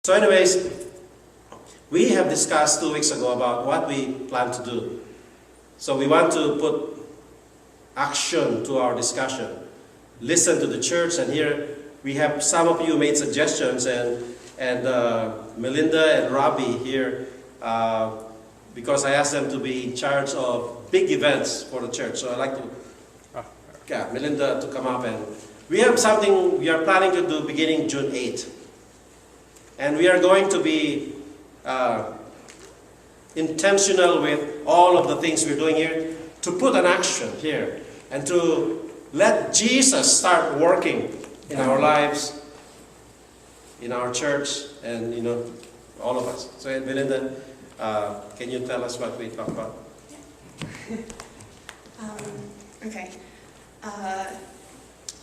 So anyways, we have discussed 2 weeks ago about what we plan to do. So we want to put action to our discussion. Listen to the church, and here we have some of you made suggestions, and Melinda and Robbie here, because I asked them to be in charge of big events for the church. So I'd like to get Melinda to come up, and we have something we are planning to do beginning June 8th. And we are going to be intentional with all of the things we're doing here, to put an action here, and to let Jesus start working in our lives, in our church, and all of us. So Melinda, can you tell us what we talk about? Okay.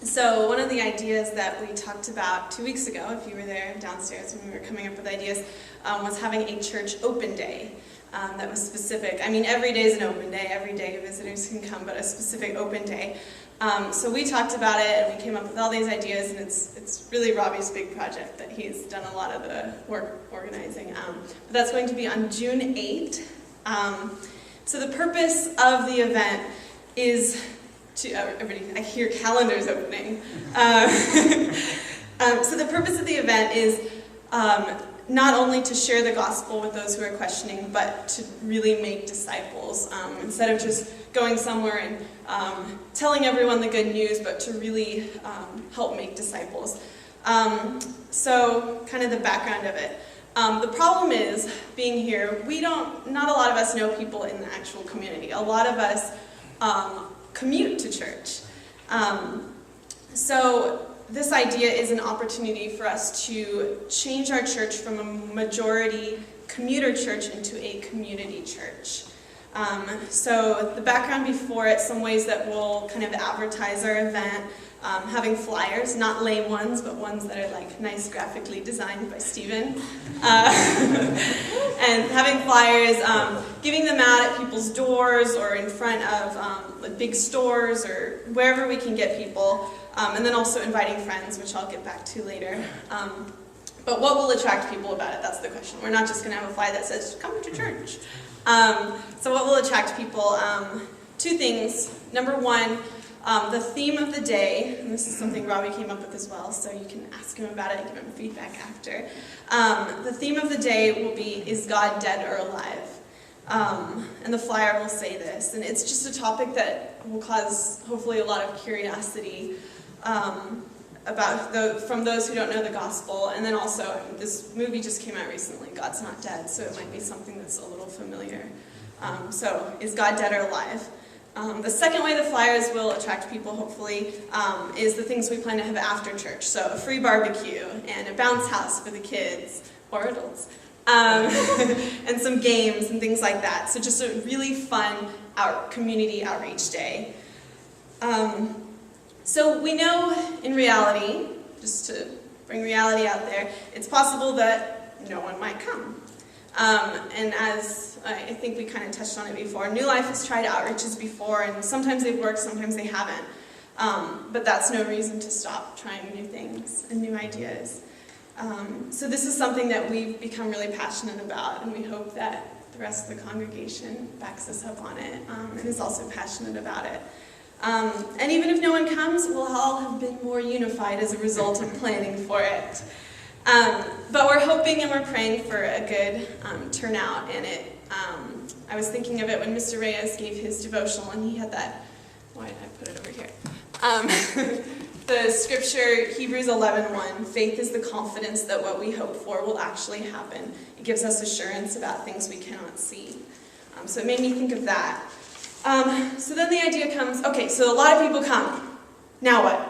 So one of the ideas that we talked about 2 weeks ago, if you were there downstairs when we were coming up with ideas, was having a church open day that was specific. I mean, every day is an open day. Every day visitors can come, but a specific open day. So we talked about it, and we came up with all these ideas, and it's really Robbie's big project that he's done a lot of the work organizing. But that's going to be on June 8th. So the purpose of the event is to, everybody, I hear calendars opening. So the purpose of the event is not only to share the gospel with those who are questioning, but to really make disciples. Instead of just going somewhere and telling everyone the good news, but to really help make disciples. So kind of the background of it. The problem is, being here, not a lot of us know people in the actual community. A lot of us commute to church. So this idea is an opportunity for us to change our church from a majority commuter church into a community church. So the background before it, some ways that we'll kind of advertise our event, having flyers, not lame ones, but ones that are like nice graphically designed by Stephen. And having flyers, giving them out at people's doors or in front of big stores or wherever we can get people. And then also inviting friends, which I'll get back to later. But what will attract people about it? That's the question. We're not just going to have a flyer that says, come to church. So what will attract people? 2 things. Number 1, the theme of the day, and this is something Robbie came up with as well, so you can ask him about it and give him feedback after. The theme of the day will be, is God dead or alive? And the flyer will say this, and it's just a topic that will cause, hopefully, a lot of curiosity from those who don't know the gospel. And then also, this movie just came out recently, God's Not Dead, so it might be something that's a little familiar. So, is God dead or alive? The second way the flyers will attract people, hopefully, is the things we plan to have after church. So a free barbecue and a bounce house for the kids, or adults, and some games and things like that. So just a really fun community outreach day. So we know in reality, just to bring reality out there, it's possible that no one might come. And as I think we kind of touched on it before, NewLife has tried outreaches before, and sometimes they've worked, sometimes they haven't. But that's no reason to stop trying new things and new ideas. So this is something that we've become really passionate about, and we hope that the rest of the congregation backs us up on it and is also passionate about it. And even if no one comes, we'll all have been more unified as a result of planning for it. But we're hoping and we're praying for a good turnout, and I was thinking of it when Mr. Reyes gave his devotional, and he had that, why did I put it over here? The scripture, Hebrews 11:1, faith is the confidence that what we hope for will actually happen. It gives us assurance about things we cannot see. So it made me think of that. So then the idea comes, okay, so a lot of people come. Now what?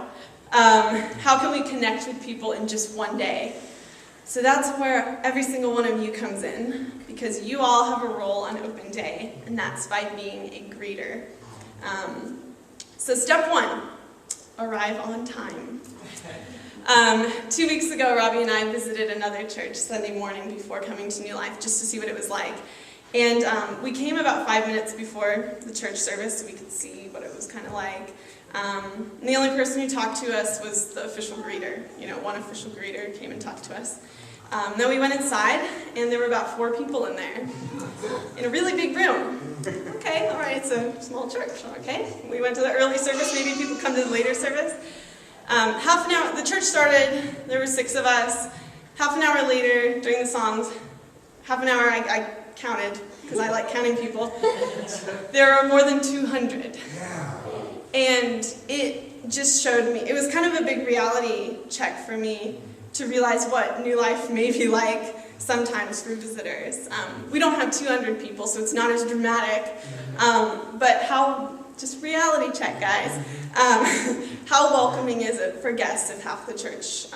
How can we connect with people in just one day? So that's where every single one of you comes in, because you all have a role on open day, and that's by being a greeter. So step 1, arrive on time. 2 weeks ago, Robbie and I visited another church Sunday morning before coming to NewLife, just to see what it was like. And we came about 5 minutes before the church service so we could see what it was kind of like. And the only person who talked to us was the official greeter. One official greeter came and talked to us. Then we went inside, and there were about 4 people in there, in a really big room. Okay, all right, it's a small church, okay. We went to the early service, maybe people come to the later service. Half an hour, the church started, there were 6 of us. Half an hour later, during the songs, half an hour I counted, because I like counting people, there were more than 200. And it just showed me, it was kind of a big reality check for me to realize what NewLife may be like sometimes for visitors. We don't have 200 people, so it's not as dramatic, but just reality check, guys. How welcoming is it for guests if half the church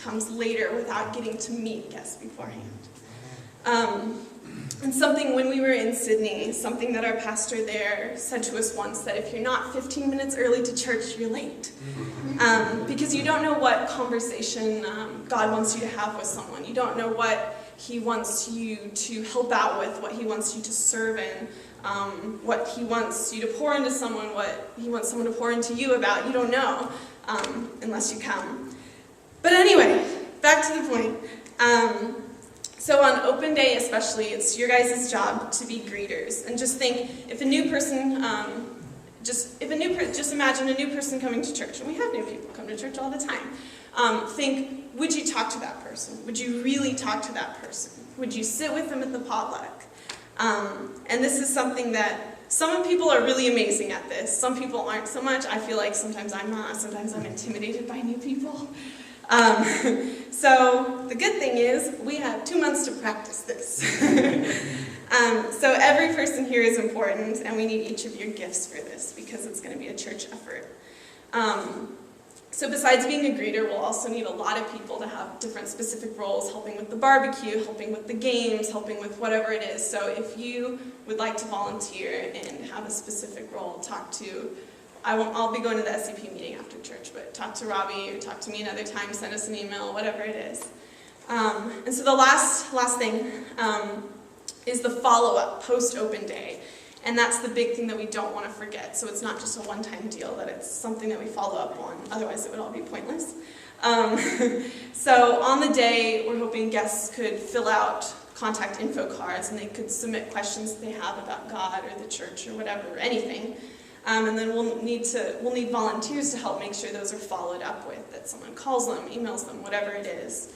comes later without getting to meet guests beforehand? And something, when we were in Sydney, something that our pastor there said to us once, that if you're not 15 minutes early to church, you're late. Because you don't know what conversation God wants you to have with someone. You don't know what He wants you to help out with, what He wants you to serve in, what He wants you to pour into someone, what He wants someone to pour into you about. You don't know unless you come. But anyway, back to the point. So on open day especially, it's your guys' job to be greeters. And just think, if a new person, just imagine a new person coming to church. And we have new people come to church all the time. Think, would you talk to that person? Would you really talk to that person? Would you sit with them at the potluck? And this is something that some people are really amazing at this. Some people aren't so much. I feel like sometimes I'm not. Sometimes I'm intimidated by new people. So the good thing is we have 2 months to practice this. So every person here is important, and we need each of your gifts for this because it's going to be a church effort. So besides being a greeter, we'll also need a lot of people to have different specific roles, helping with the barbecue, helping with the games, helping with whatever it is. So if you would like to volunteer and have a specific role, I'll be going to the SCP meeting after church, but talk to Robbie or talk to me another time, send us an email, whatever it is. And so the last thing is the follow-up, post-open day. And that's the big thing that we don't want to forget. So it's not just a one-time deal, that it's something that we follow up on, otherwise it would all be pointless. So on the day, we're hoping guests could fill out contact info cards, and they could submit questions they have about God or the church or whatever, or anything. And then we'll need volunteers to help make sure those are followed up with, that someone calls them, emails them, whatever it is.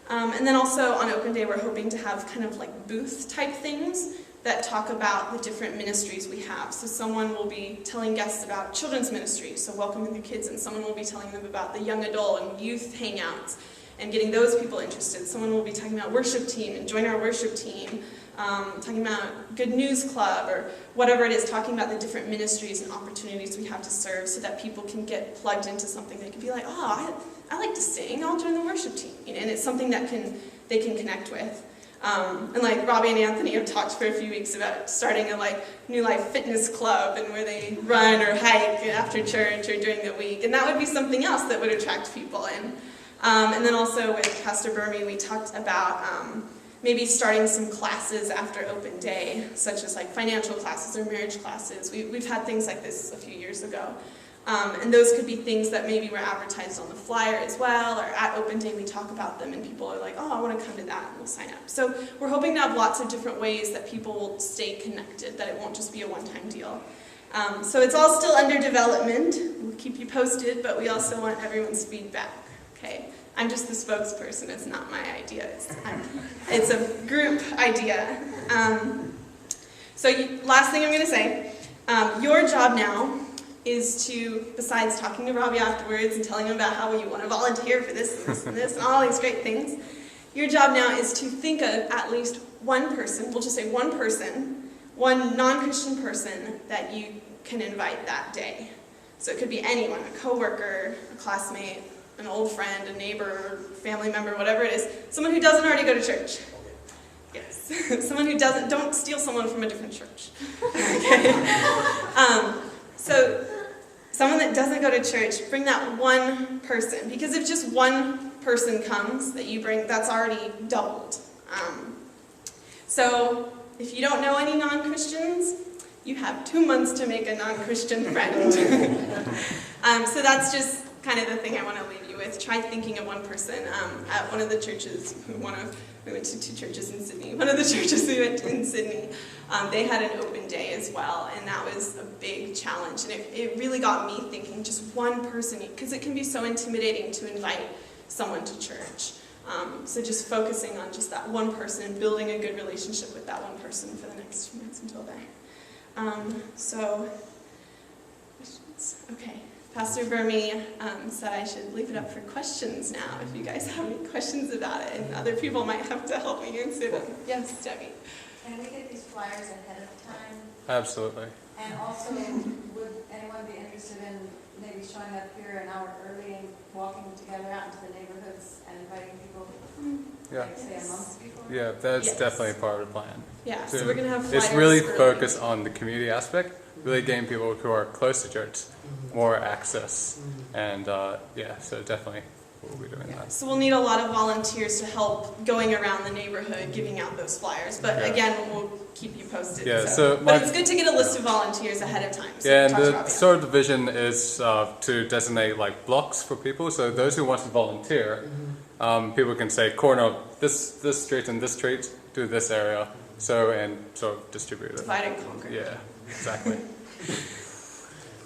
And then also on open day, we're hoping to have kind of like booth type things that talk about the different ministries we have. So someone will be telling guests about children's ministry, so welcoming the kids, and someone will be telling them about the young adult and youth hangouts and getting those people interested. Someone will be talking about worship team and join our worship team. Talking about Good News Club or whatever it is, talking about the different ministries and opportunities we have to serve so that people can get plugged into something. They can be like, oh, I like to sing, I'll join the worship team. And it's something that they can connect with. And like Robbie and Anthony have talked for a few weeks about starting a NewLife fitness club, and where they run or hike after church or during the week. And that would be something else that would attract people in. And then also with Pastor Burmy, we talked about maybe starting some classes after open day, such as financial classes or marriage classes. We've had things like this a few years ago. And those could be things that maybe were advertised on the flyer as well, or at open day we talk about them and people are like, oh, I want to come to that, and we'll sign up. So we're hoping to have lots of different ways that people will stay connected, that it won't just be a one-time deal. So it's all still under development. We'll keep you posted, but we also want everyone's feedback, okay? I'm just the spokesperson, it's not my idea. It's a group idea. Last thing I'm going to say, your job now is to, besides talking to Robbie afterwards and telling him about how you want to volunteer for this and this and this and all these great things, your job now is to think of at least one person, we'll just say one person, one non-Christian person that you can invite that day. So it could be anyone, a coworker, a classmate, an old friend, a neighbor, family member, whatever it is. Someone who doesn't already go to church. Yes. Someone who doesn't, don't steal someone from a different church. Okay. So someone that doesn't go to church, bring that one person. Because if just one person comes that you bring, that's already doubled. So if you don't know any non-Christians, you have 2 months to make a non-Christian friend. So that's just kind of the thing I want to leave you with, try thinking of one person. At one of the churches, we went to 2 churches in Sydney. One of the churches we went to in Sydney, they had an open day as well, and that was a big challenge. And it really got me thinking, just one person, because it can be so intimidating to invite someone to church. So just focusing on just that one person and building a good relationship with that one person for the next few months until then. Okay. Pastor Burmy said I should leave it up for questions now if you guys have any questions about it, and other people might have to help me answer them. Yes, Debbie? Can we get these flyers ahead of time? Absolutely. And also, would anyone be interested in maybe showing up here an hour early and walking together out into the neighborhoods and inviting people, Yeah. like say a month before? Yeah, that's Yes. definitely part of the plan. Yeah, so we're going to have flyers It's really early. focused on the community aspect, really getting people who are close to church more access. And so definitely we'll be doing that. So we'll need a lot of volunteers to help going around the neighborhood giving out those flyers. But Yeah. again, we'll keep you posted. Yeah, but it's good to get a list of volunteers ahead of time. So Yeah, and talk to the Robbie. sort of the vision is to designate like blocks for people. So those who want to volunteer, people can say corner of this street and this street, do this area, and sort of distribute it. Divide and conquer. Yeah, exactly.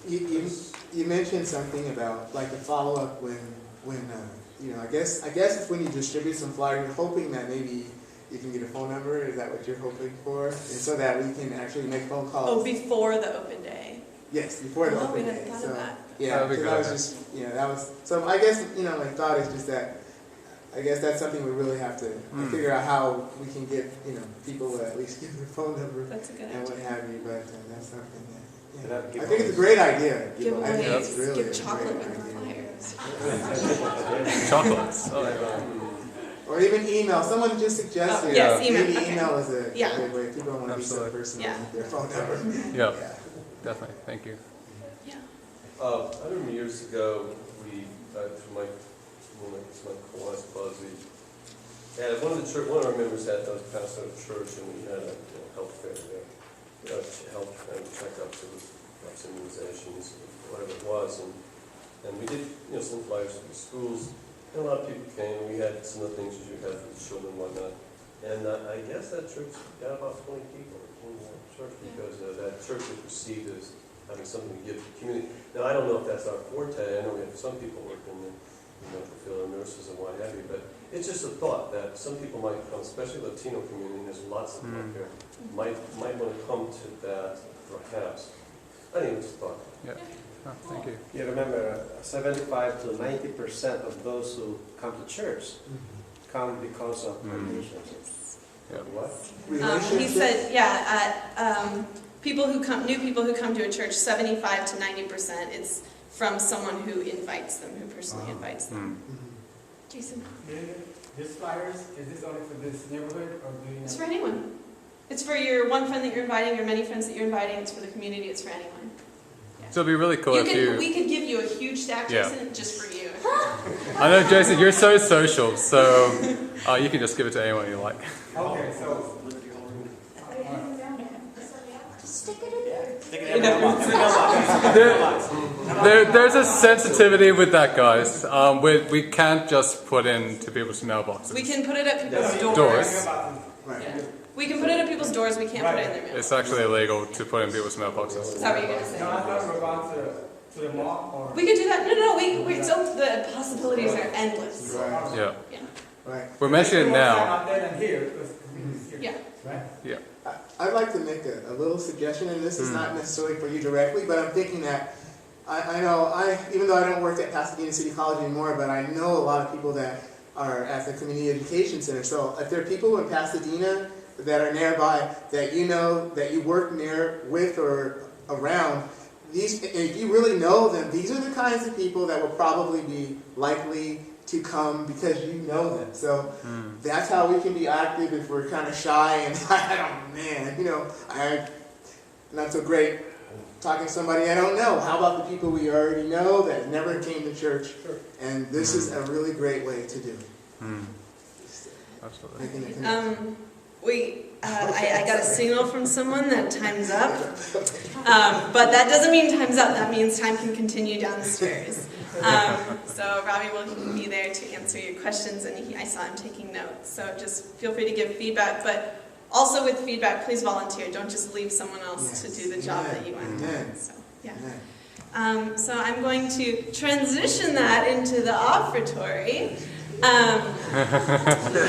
You mentioned something about like the follow up when I guess it's when you distribute some flyers, you're hoping that maybe you can get a phone number. Is that what you're hoping for? And so that we can actually make phone calls. Oh, before the open day. Yes, before the Oh, open we day. hadn't thought So of that. yeah, That'd be so good. that was just that was so. I guess my thought is just that. I guess that's something we really have to figure out how we can get people to at least give their phone number That's a good and what idea. have you. But that's something that. Yeah. I think it's a great idea. I think Giveaways. it's really Give a chocolate great with idea. flyers. Chocolates. Oh, yeah. Or even email. Someone just suggested Oh, yes, email. maybe Okay. email is a Yeah. good way. People don't want to be so Absolutely. personal Yeah. with their phone number. Yeah, definitely. Thank you. Yeah. I remember years ago, through my Kiwanis Club, one of our members had those passed out of church, and we had a health fair there. Health and checkups, it was immunizations, whatever it was, and we did some flyers to the schools, and a lot of people came, and we had some of the things that you had for the children and whatnot. And I guess that church got about 20 people that came to that church because that church was perceived as having something to give to the community. Now, I don't know if that's our forte. I know we have some people working in the medical field, or nurses and what have you, but it's just a thought that some people might come, especially the Latino community, and there's lots of them out there, might want to come to that perhaps. Anyway, it's a thought. Yeah. Oh, thank you. You remember, 75 to 90% of those who come to church come because of relationships. Yeah. What? He Relationships. said, new people who come to a church, 75 to 90%, it's from someone who invites them, who personally invites them. Jason? This flyers, is this only for this neighborhood, or do you know? It's for anyone. It's for your one friend that you're inviting, your many friends that you're inviting. It's for the community. It's for anyone. So it'd be really cool We could give you a huge stack, Yeah. Jason, just for you. I know, Jason, you're so social, so you can just give it to anyone you like. Okay, so. There's a sensitivity with that, guys. We can't just put into people's mailboxes. We can put it at people's doors. Doors. Right. Yeah. We can put it at people's doors. We can't put it in their mail. It's actually illegal to put in people's mailboxes. Is that what you're gonna say? No, I thought we were about to the mall, or. We could do that. No. We still, the possibilities are endless. Right. Yeah. Yeah. Right. We're mentioning it now. Out there than here, because it's here, Yeah. right? Yeah. I'd like to make a little suggestion, and this is not necessarily for you directly, but I'm thinking that I know even though I don't work at Pasadena City College anymore, but I know a lot of people that are at the Community Education Center. So if there are people in Pasadena that are nearby that that you work near with or around, if you really know them, these are the kinds of people that will probably be likely to come because you know them. So that's how we can be active if we're kind of shy and I'm not so great talking to somebody I don't know. How about the people we already know that never came to church? And this is a really great way to do it. Absolutely. Making a connection. I got a signal from someone that time's up, but that doesn't mean time's up. That means time can continue downstairs. So Robbie will be there to answer your questions, and I saw him taking notes. So just feel free to give feedback, but also with feedback, please volunteer. Don't just leave someone else to do the job that you want to do. So, yeah. So I'm going to transition that into the offertory.